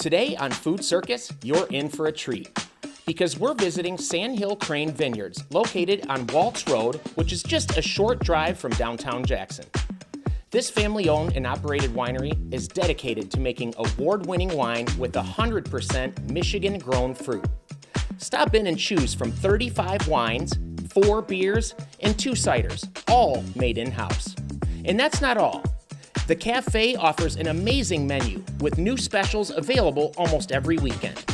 Today on Food Circus, you're in for a treat because we're visiting Sandhill Crane Vineyards, located on Waltz Road, which is just a short drive from downtown Jackson. This family-owned and operated winery is dedicated to making award-winning wine with 100% Michigan-grown fruit. Stop in and choose from 35 wines, 4 beers, and 2 ciders, all made in-house. And that's not all. The cafe offers an amazing menu with new specials available almost every weekend.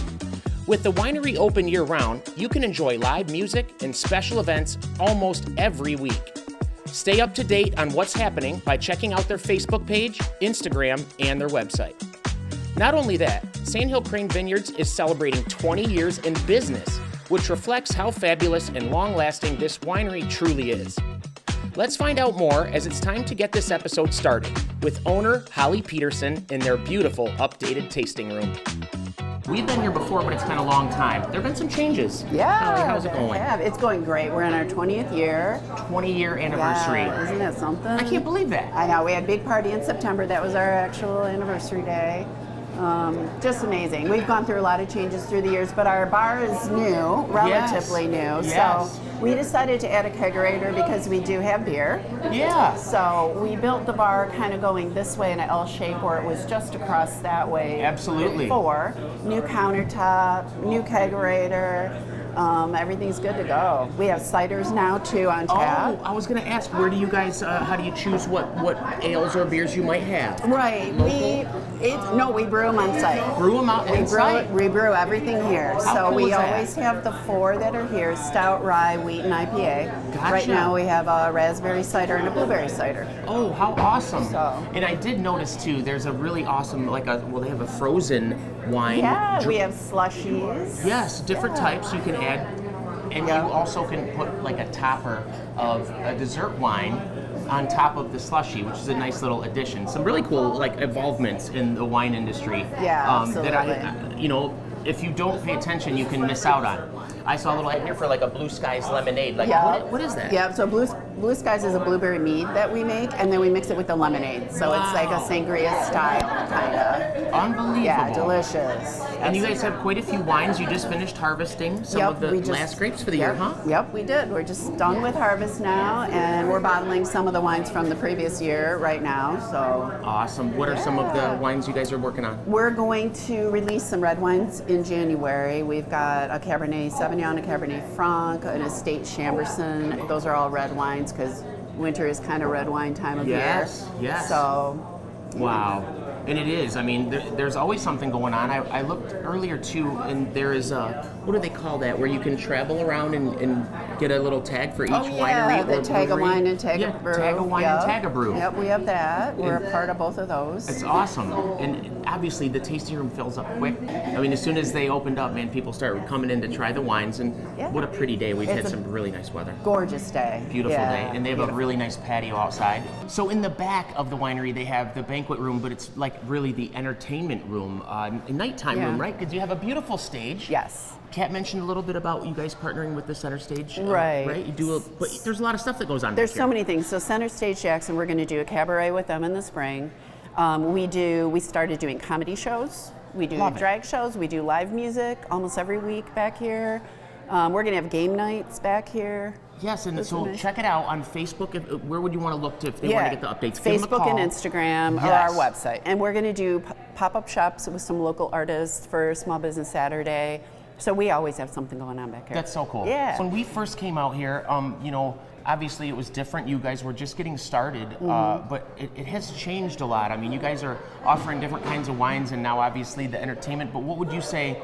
With the winery open year-round, you can enjoy live music and special events almost every week. Stay up to date on what's happening by checking out their Facebook page, Instagram, and their website. Not only that, Sandhill Crane Vineyards is celebrating 20 years in business, which reflects how fabulous and long-lasting this winery truly is. Let's find out more as it's time to get this episode started with owner Holly Peterson in their beautiful updated tasting room. We've been here before, but it's been a long time. There have been some changes. Yeah. Holly, how's it going? Yeah, it's going great. We're in our 20th year. 20-year anniversary. Yeah, isn't that something? I can't believe that. I know. We had a big party in September. That was our actual anniversary day. Just amazing. We've gone through a lot of changes through the years, but our bar is new, relatively new. Yes. So we decided to add a kegerator because we do have beer. Yeah. So we built the bar kind of going this way in an L shape where it was just across that way. Absolutely. Before. New countertop, new kegerator. Everything's good to go. We have ciders now too on tap. Oh, I was going to ask, where do you guys, how do you choose what ales or beers you might have? Right. We brew them on site. Brew them out on site? We brew everything here. How So cool we is that? always have the 4 that are here: stout, rye, wheat, and IPA. Gotcha. Right now we have a raspberry cider and a blueberry cider. Oh, how awesome. So- And I did notice too, there's a really awesome, they have a frozen wine. Yeah, we have slushies. Yes, different types you can add. And Yeah. you also can put like a topper of a dessert wine on top of the slushie, which is a nice little addition. Some really cool like involvements in the wine industry. Yeah, That if you don't pay attention, you can miss out on. I saw a little ad here for like a Blue Skies lemonade. Like, Yeah. what is that? Yeah, so Blue Skies is a blueberry mead that we make, and then we mix it with the lemonade. So it's like a sangria style, kind of. Unbelievable. Yeah, delicious. And you guys have quite a few wines. You just finished harvesting some of the last grapes for the year, huh? Yep, we did. We're just done with harvest now, and we're bottling some of the wines from the previous year right now. So Awesome. What are some of the wines you guys are working on? we're going to release some red wines in January. We've got a Cabernet Sauvignon, a Cabernet Franc, an Estate Chamberson. Those are all red wines because winter is kind of red wine time of year. Yes. So, Wow. And it is. I mean, there's always something going on. I looked earlier too, and there is what do they call that? Where you can travel around and get a little tag for each winery the or tag a brewery. wine and tag a brew. Tag a wine and tag a brew. Yep, we have that. We're a part of both of those. It's awesome. And obviously the tasting room fills up quick. I mean, as soon as they opened up, man, people started coming in to try the wines. And what a pretty day. We've had some really nice weather. Gorgeous day. Beautiful day. And they have beautiful. a really nice patio outside. So in the back of the winery, they have the banquet room, but it's like really the entertainment room, nighttime room, right? Because you have a beautiful stage. Yes. Kat mentioned a little bit about you guys partnering with the Center Stage. Right. Right? You do but there's a lot of stuff that goes on There's back so here. many things. So Center Stage Jackson, we're going to do a cabaret with them in the spring. We started doing comedy shows. We do drag shows. We do live music almost every week back here. We're going to have game nights back here. Yes, and That's so nice. check it out on Facebook. Where would you want to look if they want to get the updates? Give them a Facebook call. and Instagram or our website. And we're going to do pop-up shops with some local artists for Small Business Saturday. So we always have something going on back here. That's so cool. Yeah. When we first came out here, obviously it was different. You guys were just getting started, Mm-hmm. but it has changed a lot. I mean, you guys are offering different kinds of wines and now obviously the entertainment, but what would you say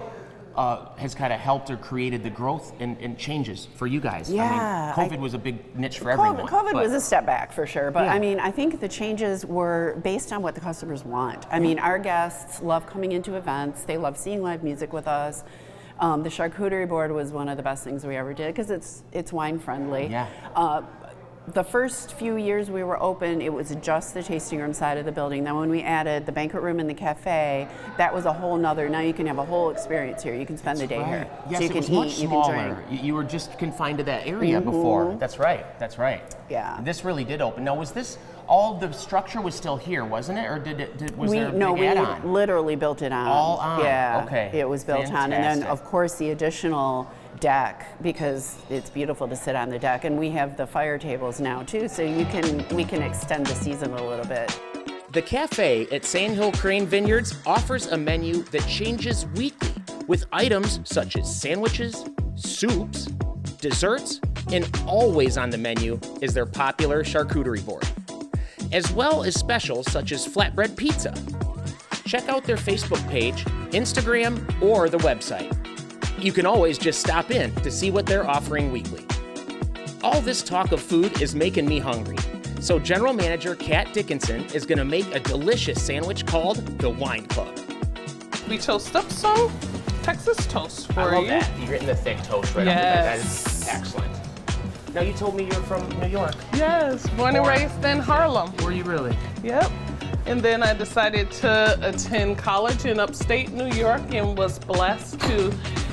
has kind of helped or created the growth and changes for you guys? Yeah, I mean, COVID was a big niche for everyone. COVID was a step back for sure, but Yeah. I mean, I think the changes were based on what the customers want. I mean, our guests love coming into events. They love seeing live music with us. The charcuterie board was one of the best things we ever did because it's wine friendly. Yeah. The first few years we were open, it was just the tasting room side of the building. Then when we added the banquet room and the cafe, that was a whole nother, now you can have a whole experience here. You can spend the day here. Yes, so you it can was eat, much you smaller. can drink. You were just confined to that area before. That's right, that's right. Yeah. This really did open. Now, was this, all the structure was still here, wasn't it? Or was there a big we add-on? literally built it on. All on, yeah, okay. It was built on. And then, Fantastic. of course, the additional deck, because it's beautiful to sit on the deck. And we have the fire tables now, too, so we can extend the season a little bit. The cafe at Sandhill Crane Vineyards offers a menu that changes weekly with items such as sandwiches, soups, desserts, and always on the menu is their popular charcuterie board, as well as specials such as flatbread pizza. Check out their Facebook page, Instagram, or the website. You can always just stop in to see what they're offering weekly. All this talk of food is making me hungry, so General Manager Kat Dickinson is going to make a delicious sandwich called the Wine Club. We toast up some Texas toast for you. I love that. You're getting the thick toast right off the bat. That is excellent. Now, you told me you're from New York. Yes, born and raised in Harlem. Were you really? Yep. And then I decided to attend college in upstate New York and was blessed to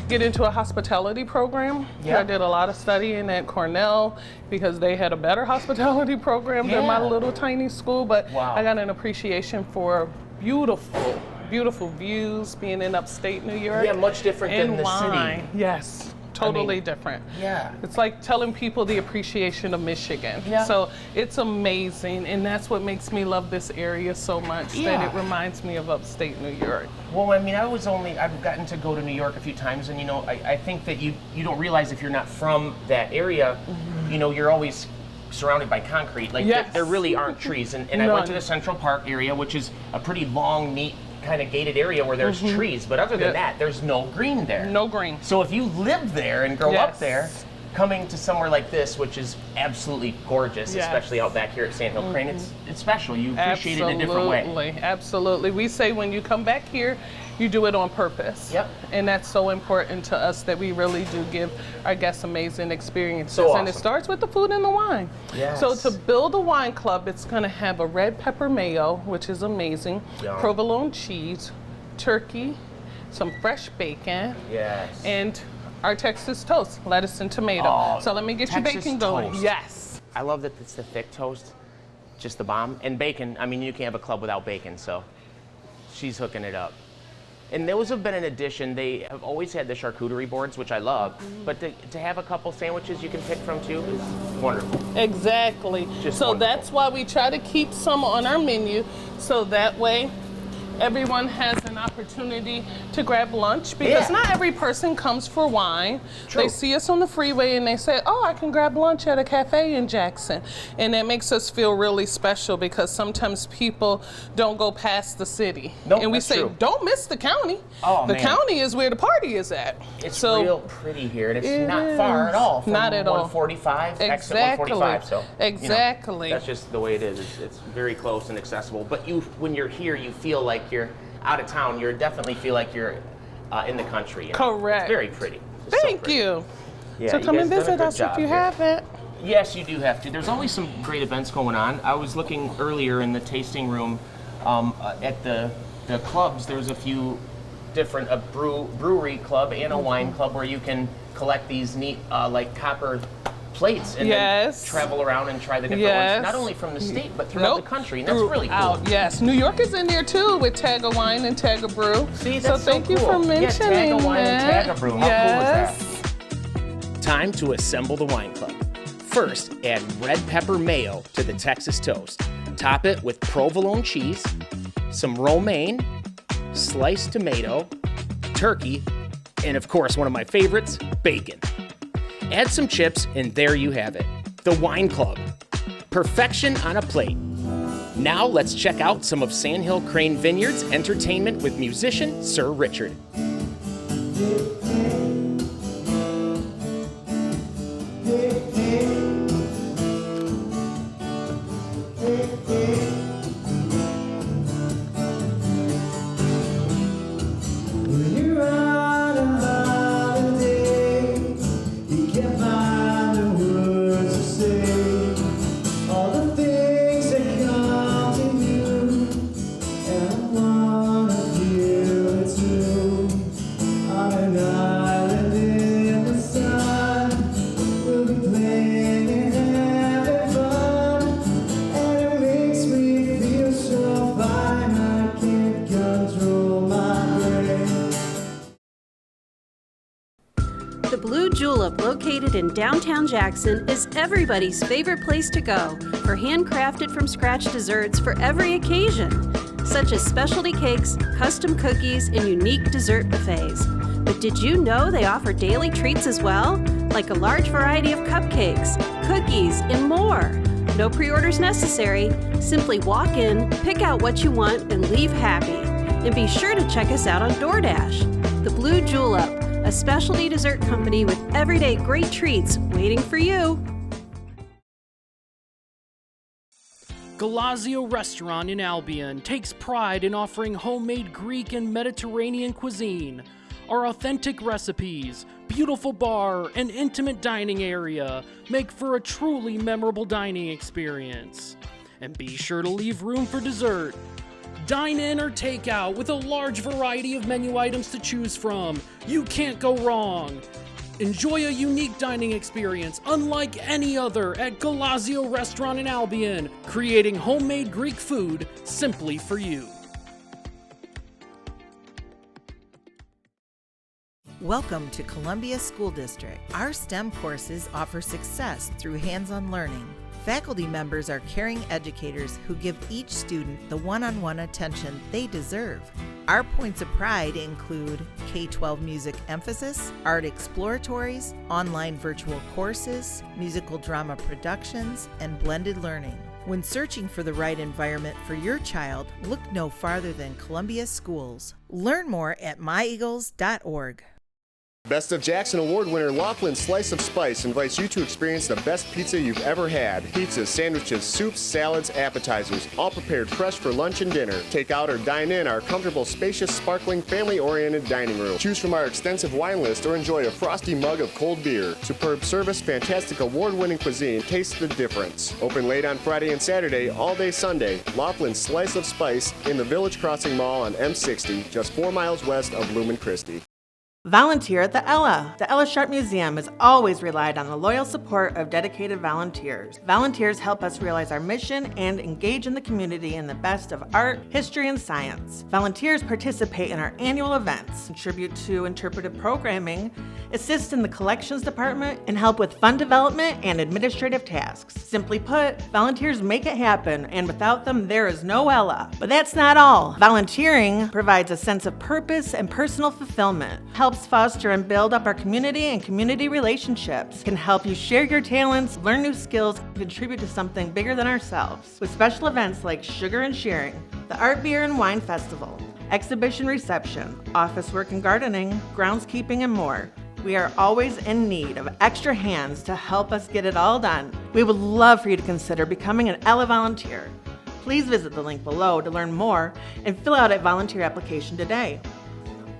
get into a hospitality program. Yeah. I did a lot of studying at Cornell because they had a better hospitality program than my little tiny school, but I got an appreciation for beautiful, beautiful views being in upstate New York. Yeah, much different than the wine. city. Yes. Totally different. Yeah. It's like telling people the appreciation of Michigan. Yeah. So it's amazing, and that's what makes me love this area so much, that it reminds me of upstate New York. Well, I mean, I've gotten to go to New York a few times, and I think that you don't realize if you're not from that area, you're always surrounded by concrete. Like there really aren't trees. And I went to the Central Park area, which is a pretty long, neat, kind of gated area where there's trees, but other than that, there's no green there. No green. So if you live there and grow up there, coming to somewhere like this, which is absolutely gorgeous, especially out back here at Sandhill Crane, it's special. You appreciate it in a different way. Absolutely. We say when you come back here, you do it on purpose. Yep. And that's so important to us, that we really do give our guests amazing experiences. So awesome. And it starts with the food and the wine. Yes. So to build a wine club, it's going to have a red pepper mayo, which is amazing, provolone cheese, turkey, some fresh bacon, and our Texas toast, lettuce and tomato. Oh, so let me get Texas your bacon going. toast. Yes. I love that it's the thick toast, just the bomb. And bacon, I mean, you can't have a club without bacon, so she's hooking it up. And those have been an addition. They have always had the charcuterie boards, which I love, but to have a couple sandwiches you can pick from too is wonderful. Exactly. Just so wonderful. That's why we try to keep some on our menu, so that way everyone has an opportunity to grab lunch, because not every person comes for wine. True. They see us on the freeway and they say, oh, I can grab lunch at a cafe in Jackson. And that makes us feel really special, because sometimes people don't go past the city. Nope, and we that's say, true. don't miss the county. Oh, the man. county is where the party is at. It's real pretty here, and it's not far at all from Not at all. 145, exit Exactly. 145. So Exactly. that's just the way it is. It's very close and accessible. But when you're here, you feel like you're out of town. You definitely feel like you're in the country. Correct. It's very pretty. It's Thank so pretty. you. Yeah, So you come guys and done a visit good us job if you here. haven't. Yes, you do have to. There's always some great events going on. I was looking earlier in the tasting room at the clubs. There's a few different, a brewery club and a wine club where you can collect these neat like copper plates and then travel around and try the different ones, not only from the state but throughout the country, and that's really cool. Yes, New York is in there too with Tagga Wine and Tagga Brew. See, that's so thank you cool. for mentioning Tagga Wine that. and Tagga Brew. How cool is that? Time to assemble the wine club. First, add red pepper mayo to the Texas toast. Top it with provolone cheese, some romaine, sliced tomato, turkey, and of course, one of my favorites, bacon. Add some chips, and there you have it. The Wine Club. Perfection on a plate. Now let's check out some of Sandhill Crane Vineyards entertainment with musician Sir Richard. Blue Julep, located in downtown Jackson, is everybody's favorite place to go for handcrafted from scratch desserts for every occasion, such as specialty cakes, custom cookies, and unique dessert buffets. But did you know they offer daily treats as well? Like a large variety of cupcakes, cookies, and more. No pre-orders necessary. Simply walk in, pick out what you want, and leave happy. And be sure to check us out on DoorDash. The Blue Julep, a specialty dessert company with everyday great treats waiting for you. Galazio Restaurant in Albion takes pride in offering homemade Greek and Mediterranean cuisine. Our authentic recipes, beautiful bar, and intimate dining area make for a truly memorable dining experience. And be sure to leave room for dessert. Dine in or take out with a large variety of menu items to choose from. You can't go wrong. Enjoy a unique dining experience unlike any other at Galazio Restaurant in Albion, creating homemade Greek food simply for you. Welcome to Columbia School District. Our STEM courses offer success through hands-on learning. Faculty members are caring educators who give each student the one-on-one attention they deserve. Our points of pride include K-12 music emphasis, art exploratories, online virtual courses, musical drama productions, and blended learning. When searching for the right environment for your child, look no farther than Columbia Schools. Learn more at myeagles.org. Best of Jackson Award winner Laughlin Slice of Spice invites you to experience the best pizza you've ever had. Pizzas, sandwiches, soups, salads, appetizers, all prepared fresh for lunch and dinner. Take out or dine in our comfortable, spacious, sparkling, family-oriented dining room. Choose from our extensive wine list or enjoy a frosty mug of cold beer. Superb service, fantastic award-winning cuisine. Taste the difference. Open late on Friday and Saturday, all day Sunday. Laughlin Slice of Spice in the Village Crossing Mall on M60, just 4 miles west of Lumen Christi. Volunteer at the Ella. The Ella Sharp Museum has always relied on the loyal support of dedicated volunteers. Volunteers help us realize our mission and engage in the community in the best of art, history, and science. Volunteers participate in our annual events, contribute to interpretive programming, assist in the collections department, and help with fund development and administrative tasks. Simply put, volunteers make it happen, and without them, there is no Ella. But that's not all. Volunteering provides a sense of purpose and personal fulfillment, helps foster and build up our community and community relationships, can help you share your talents, learn new skills, and contribute to something bigger than ourselves. With special events like Sugar and Sharing, the Art, Beer, and Wine Festival, exhibition reception, office work and gardening, groundskeeping, and more. We are always in need of extra hands to help us get it all done. We would love for you to consider becoming an Ella volunteer. Please visit the link below to learn more and fill out a volunteer application today.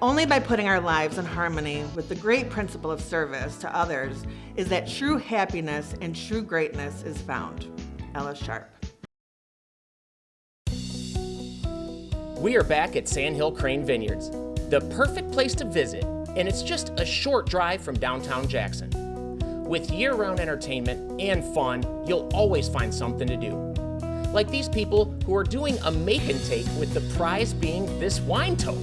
Only by putting our lives in harmony with the great principle of service to others is that true happiness and true greatness is found. Ella Sharp. We are back at Sandhill Crane Vineyards, the perfect place to visit, and it's just a short drive from downtown Jackson. With year-round entertainment and fun, you'll always find something to do. Like these people who are doing a make and take with the prize being this wine tote.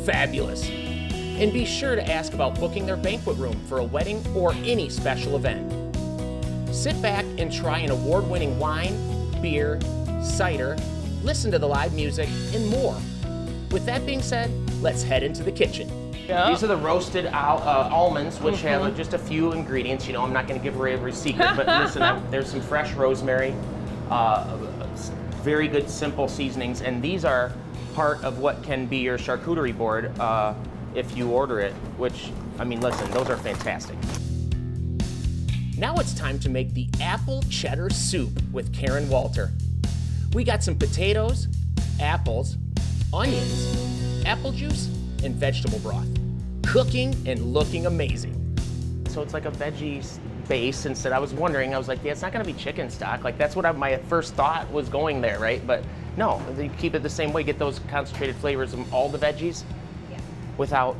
Fabulous. And be sure to ask about booking their banquet room for a wedding or any special event. Sit back and try an award-winning wine, beer, cider, listen to the live music, and more. With that being said, let's head into the kitchen. Yeah. These are the roasted almonds, which have just a few ingredients. You know, I'm not going to give away every secret, but listen, there's some fresh rosemary, very good simple seasonings, and these are part of what can be your charcuterie board if you order it, which, I mean, listen, those are fantastic. Now it's time to make the apple cheddar soup with Karen Walter. We got some potatoes, apples, onions, apple juice, and vegetable broth. Cooking and looking amazing. So it's like a veggie base instead. I was wondering, I was like, yeah, it's not gonna be chicken stock. Like that's what my first thought was going there, right? But no, you keep it the same way, get those concentrated flavors of all the veggies without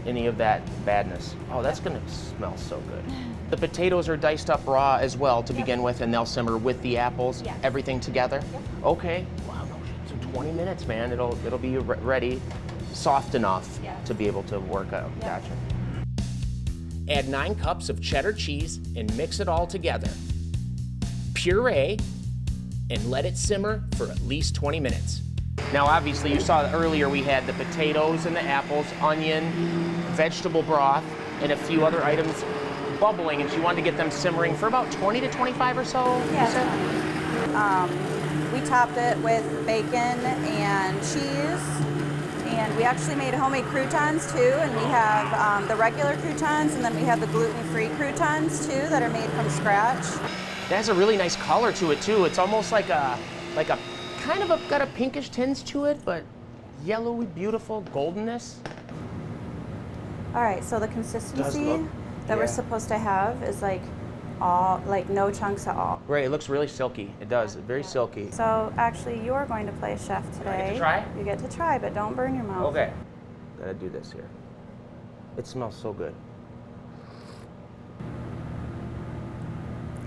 any of that badness. Oh, that's gonna smell so good. The potatoes are diced up raw as well to begin with, and they'll simmer with the apples, everything together? Okay, wow, no shit. So 20 minutes, man, it'll be ready, soft enough to be able to work out. Gotcha. Add 9 cups of cheddar cheese and mix it all together. Puree and let it simmer for at least 20 minutes. Now obviously you saw earlier we had the potatoes and the apples, onion, vegetable broth, and a few other items bubbling, and she wanted to get them simmering for about 20 to 25 or so. Yeah, we topped it with bacon and cheese, and we actually made homemade croutons too, and we have the regular croutons, and then we have the gluten-free croutons too that are made from scratch. It has a really nice color to it too. It's almost like a kind of got a pinkish tinge to it, but yellowy, beautiful goldenness. All right, so the consistency that we're supposed to have is like no chunks at all. Right, it looks really silky. It does, very silky. So actually, you're going to play chef today. I get to try? You get to try, but don't burn your mouth. Okay, gotta do this here. It smells so good.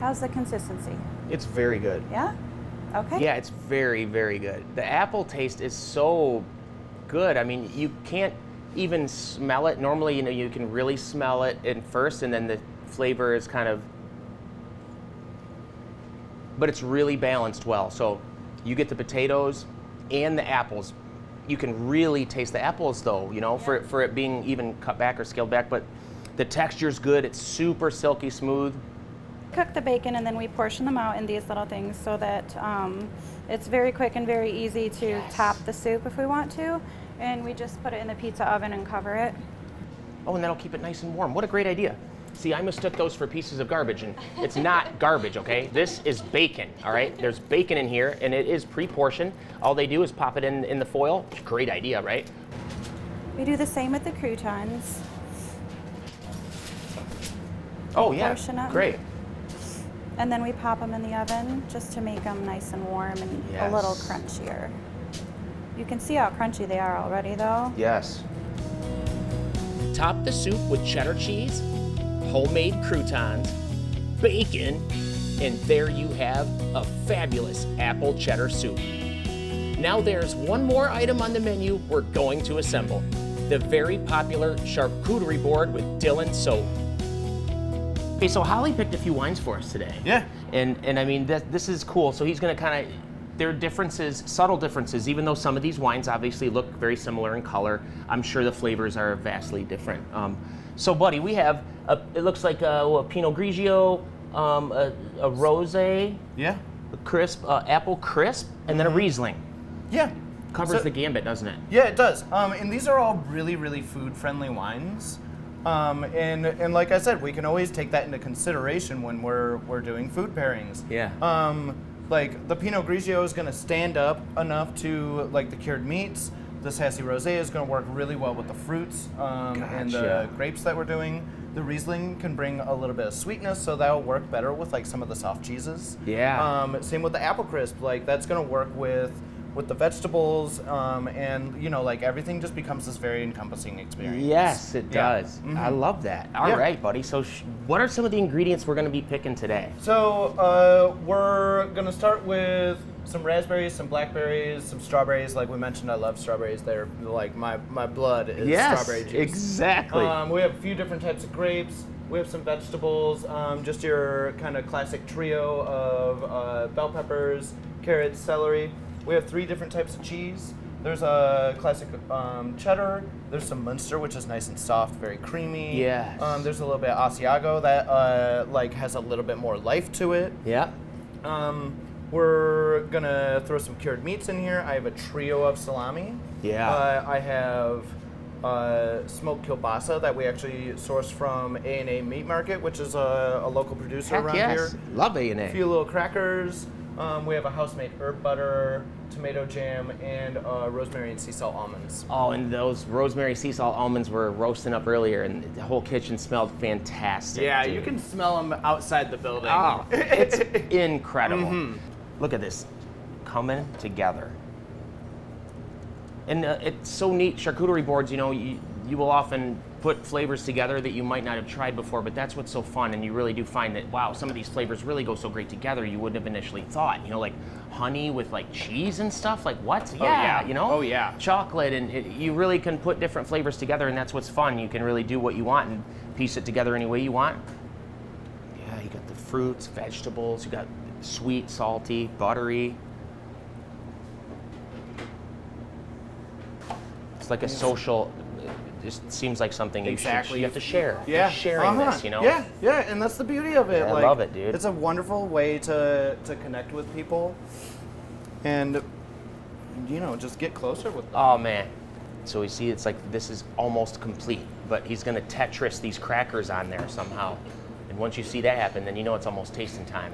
How's the consistency? It's very good. Yeah? Okay. Yeah, it's very, very good. The apple taste is so good. I mean, you can't even smell it. Normally, you can really smell it in first, and then the flavor is kind of, but it's really balanced well. So you get the potatoes and the apples. You can really taste the apples though, for it being even cut back or scaled back, but the texture's good. It's super silky smooth. Cook the bacon and then we portion them out in these little things so that it's very quick and very easy to top the soup if we want to. And we just put it in the pizza oven and cover it. Oh, and that'll keep it nice and warm. What a great idea. See, I mistook those for pieces of garbage, and it's not garbage, okay? This is bacon, all right? There's bacon in here, and it is pre-portioned. All they do is pop it in the foil. Great idea, right? We do the same with the croutons. Oh, yeah, Portion them. great. And then we pop them in the oven just to make them nice and warm and a little crunchier. You can see how crunchy they are already, though. Yes. Top the soup with cheddar cheese, homemade croutons, bacon, and there you have a fabulous apple cheddar soup. Now there's one more item on the menu we're going to assemble. The very popular charcuterie board with Dylan soap. Okay, so Holly picked a few wines for us today. Yeah. And I mean, this is cool. So he's gonna kind of, there are differences, subtle differences, even though some of these wines obviously look very similar in color. I'm sure the flavors are vastly different. So buddy, we have, it looks like a Pinot Grigio, a rosé, Yeah. a crisp, apple crisp, and then a Riesling. Yeah. Covers the gambit, doesn't it? Yeah, it does. And these are all really, really food-friendly wines. And like I said, we can always take that into consideration when we're doing food pairings. Yeah. Like the Pinot Grigio is going to stand up enough to like the cured meats. The Sassy Rosé is going to work really well with the fruits and the grapes that we're doing. The Riesling can bring a little bit of sweetness, so that'll work better with like some of the soft cheeses. Yeah. Same with the apple crisp. Like that's going to work with the vegetables, and like everything just becomes this very encompassing experience. Yes, it does. Mm-hmm. I love that. All right, buddy. So what are some of the ingredients we're going to be picking today? So we're going to start with some raspberries, some blackberries, some strawberries. Like we mentioned, I love strawberries. They're like my blood is strawberry juice. Exactly. We have a few different types of grapes. We have some vegetables, just your kind of classic trio of bell peppers, carrots, celery. We have 3 different types of cheese. There's a classic cheddar. There's some Munster, which is nice and soft, very creamy. Yes. There's a little bit of Asiago that like has a little bit more life to it. Yeah. We're gonna throw some cured meats in here. I have a trio of salami. Yeah. I have smoked kielbasa that we actually source from A&A Meat Market, which is a local producer around here. Love A&A. A few little crackers. We have a house-made herb butter, tomato jam, and rosemary and sea salt almonds. Oh, and those rosemary sea salt almonds were roasting up earlier, and the whole kitchen smelled fantastic. Yeah, dude. you can smell them outside the building. Oh, it's incredible. Look at this coming together. And it's so neat. Charcuterie boards, you will often put flavors together that you might not have tried before, but that's what's so fun, and you really do find that, wow, some of these flavors really go so great together you wouldn't have initially thought. You know, like honey with like cheese and stuff, like what? Yeah, you know? Oh, yeah. Chocolate, and you really can put different flavors together, and that's what's fun. You can really do what you want and piece it together any way you want. Yeah, you got the fruits, vegetables, you got sweet, salty, buttery. It's like a social, it just seems like something you have to share. Yeah. You're sharing this, you know? Yeah, and that's the beauty of it. Yeah, I like, love it, dude. It's a wonderful way to connect with people and, you know, just get closer with them. Oh, man. So we see it's like this is almost complete, but he's going to Tetris these crackers on there somehow. And once you see that happen, then you know it's almost tasting time.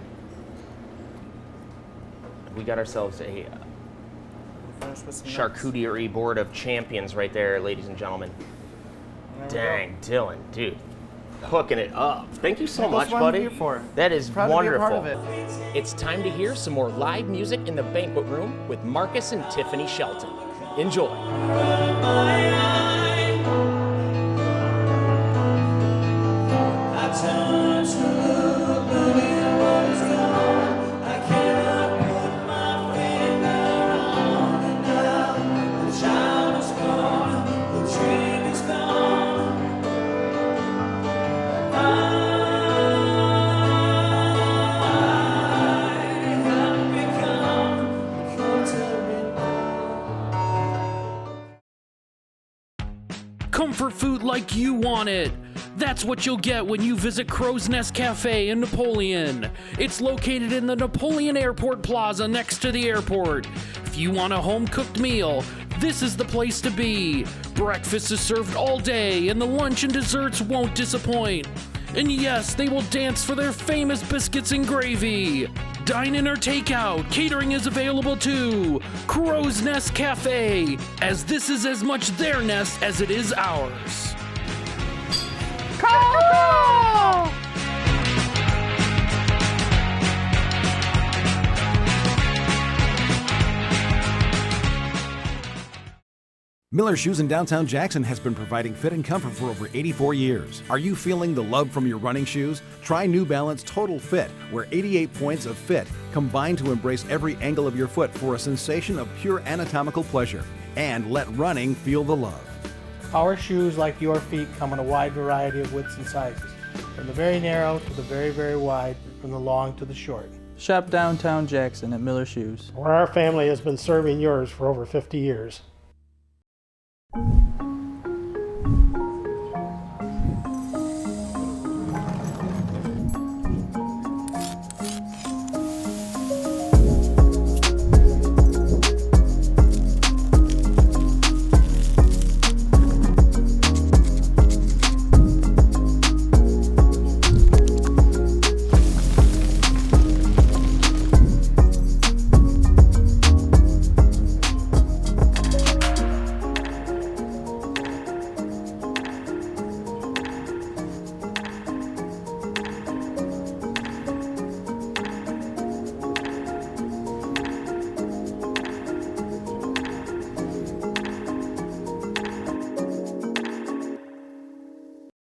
We got ourselves a charcuterie board of champions right there, ladies and gentlemen. Dang, Dylan, dude, hooking it up. Thank you so much, buddy. That is wonderful. It's time to hear some more live music in the banquet room with Marcus and Tiffany Shelton. Enjoy. Comfort food like you want it. That's what you'll get when you visit Crow's Nest Cafe in Napoleon. It's located in the Napoleon Airport Plaza next to the airport. If you want a home-cooked meal, this is the place to be. Breakfast is served all day, and the lunch and desserts won't disappoint. And yes, they will dance for their famous biscuits and gravy. Dine-in or takeout, catering is available too. Crow's Nest Cafe, as this is as much their nest as it is ours. Miller Shoes in downtown Jackson has been providing fit and comfort for over 84 years. Are you feeling the love from your running shoes? Try New Balance Total Fit, where 88 points of fit combine to embrace every angle of your foot for a sensation of pure anatomical pleasure. And let running feel the love. Our shoes, like your feet, come in a wide variety of widths and sizes, from the very narrow to the very, very wide, from the long to the short. Shop downtown Jackson at Miller Shoes, where our family has been serving yours for over 50 years.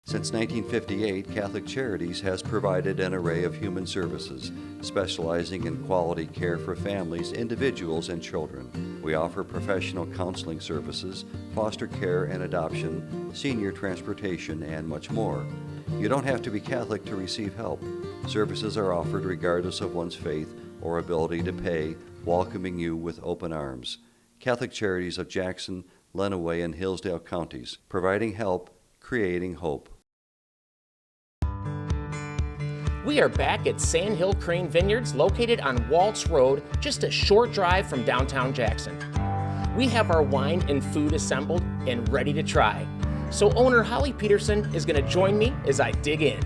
Since 1958, Catholic Charities has provided an array of human services, specializing in quality care for families, individuals, and children. We offer professional counseling services, foster care and adoption, senior transportation, and much more. You don't have to be Catholic to receive help. Services are offered regardless of one's faith or ability to pay, welcoming you with open arms. Catholic Charities of Jackson, Lenawee, and Hillsdale counties, providing help, creating hope. We are back at Sandhill Crane Vineyards, located on Waltz Road, just a short drive from downtown Jackson. We have our wine and food assembled and ready to try. So owner Holly Peterson is going to join me as I dig in.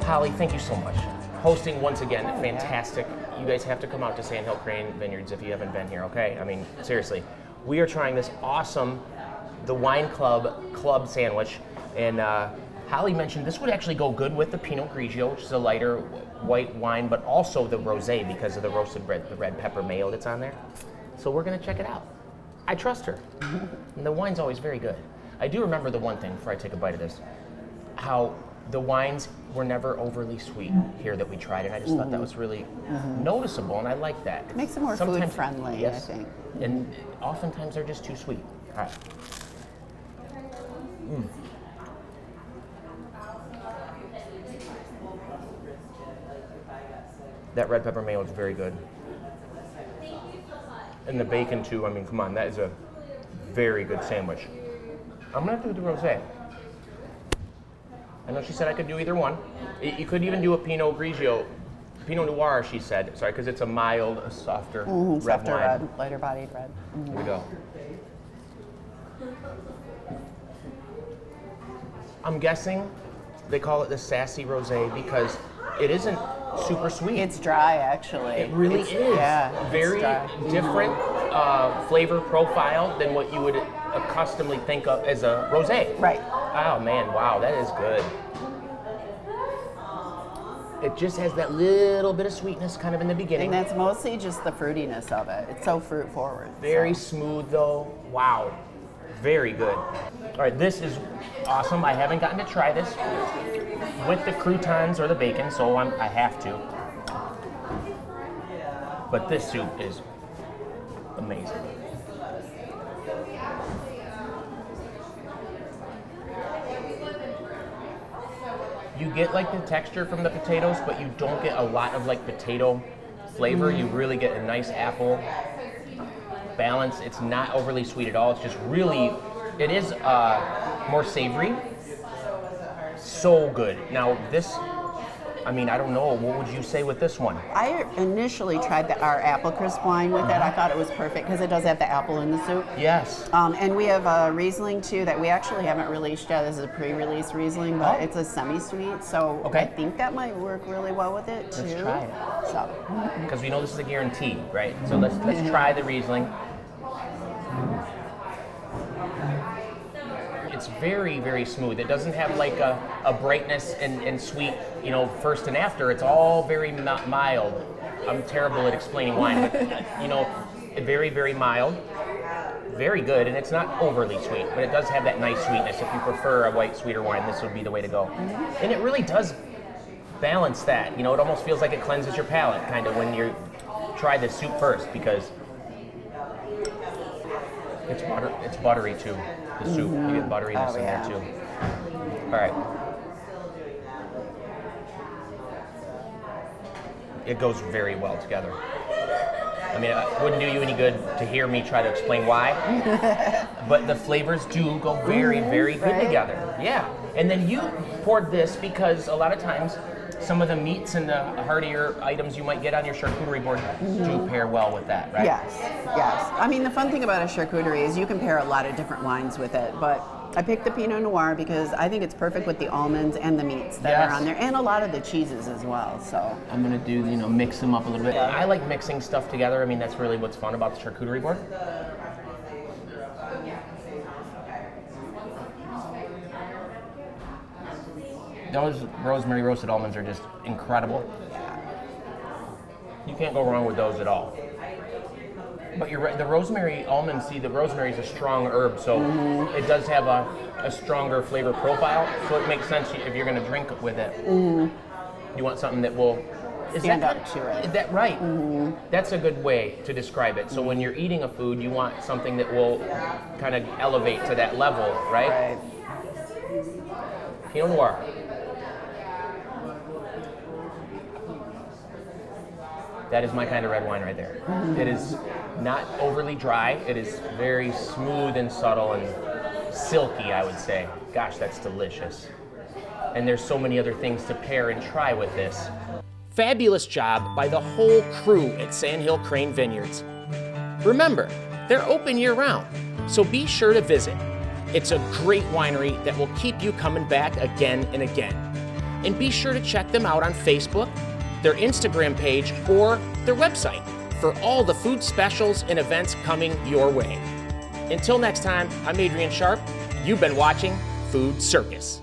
Holly, thank you so much. Hosting once again, fantastic. You guys have to come out to Sandhill Crane Vineyards if you haven't been here, okay? I mean, seriously. We are trying this awesome, the Wine Club sandwich, and Holly mentioned this would actually go good with the Pinot Grigio, which is a lighter white wine, but also the rosé because of the roasted red, the red pepper mayo that's on there. So we're gonna check it out. I trust her. And the wine's always very good. I do remember the one thing before I take a bite of this, how the wines were never overly sweet here that we tried, and I just thought that was really noticeable, and I like that. It makes it more food friendly, yes, I think. And oftentimes they're just too sweet. All right. That red pepper mayo is very good. And the bacon too, I mean, come on, that is a very good sandwich. I'm gonna do the rosé. I know she said I could do either one. You could even do a Pinot Grigio, Pinot Noir, she said. Sorry, because it's a mild, a softer red wine. Lighter bodied red. Here we go. I'm guessing they call it the sassy rosé because it isn't super sweet. It's dry, actually. It really is. Yeah, very different flavor profile than what you would accustomedly think of as a rosé. Right. Oh man, wow, that is good. It just has that little bit of sweetness kind of in the beginning. And that's mostly just the fruitiness of it. It's so fruit forward. Very smooth though. Wow. Very good. All right, this is awesome. I haven't gotten to try this with the croutons or the bacon, so I have to. But this soup is amazing. You get like the texture from the potatoes, but you don't get a lot of like potato flavor. You really get a nice apple balance. It's not overly sweet at all. It's just really, it is more savory. So good. Now this, I mean, I don't know, what would you say with this one? I initially tried our apple crisp wine with it. I thought it was perfect because it does have the apple in the soup. Yes. And we have a Riesling too that we actually haven't released yet. This is a pre-release Riesling, but it's a semi-sweet, so I think that might work really well with it too. Let's try it. So. Because we know this is a guarantee, right? So let's try the Riesling. It's very, very smooth. It doesn't have like a brightness and sweet, you know, first and after. It's all very mild. I'm terrible at explaining wine, but you know, very, very mild. Very good, and it's not overly sweet, but it does have that nice sweetness. If you prefer a white, sweeter wine, this would be the way to go. And it really does balance that. You know, it almost feels like it cleanses your palate, kind of, when you try the soup first, because it's buttery too. The soup, you get butteriness in there too. All right. It goes very well together. I mean, it wouldn't do you any good to hear me try to explain why, but the flavors do go very, very good together. Yeah. And then you poured this because a lot of times some of the meats and the heartier items you might get on your charcuterie board do pair well with that, right? Yes, yes. I mean, the fun thing about a charcuterie is you can pair a lot of different wines with it, but I picked the Pinot Noir because I think it's perfect with the almonds and the meats that are on there, and a lot of the cheeses as well, so. I'm gonna do, you know, mix them up a little bit. I like mixing stuff together. I mean, that's really what's fun about the charcuterie board. Those rosemary roasted almonds are just incredible. You can't go wrong with those at all. But you're right, the rosemary almonds, see, the rosemary is a strong herb, so it does have a stronger flavor profile, so it makes sense if you're gonna drink with it. You want something that will stand up to it. Is that right? That's a good way to describe it. So when you're eating a food, you want something that will kind of elevate to that level, right? Pinot Noir. That is my kind of red wine right there. It is not overly dry. It is very smooth and subtle and silky, I would say. Gosh, that's delicious. And there's so many other things to pair and try with this. Fabulous job by the whole crew at Sandhill Crane Vineyards. Remember, they're open year-round, so be sure to visit. It's a great winery that will keep you coming back again and again. And be sure to check them out on Facebook, their Instagram page, or their website for all the food specials and events coming your way. Until next time, I'm Adrian Sharp. You've been watching Food Circus.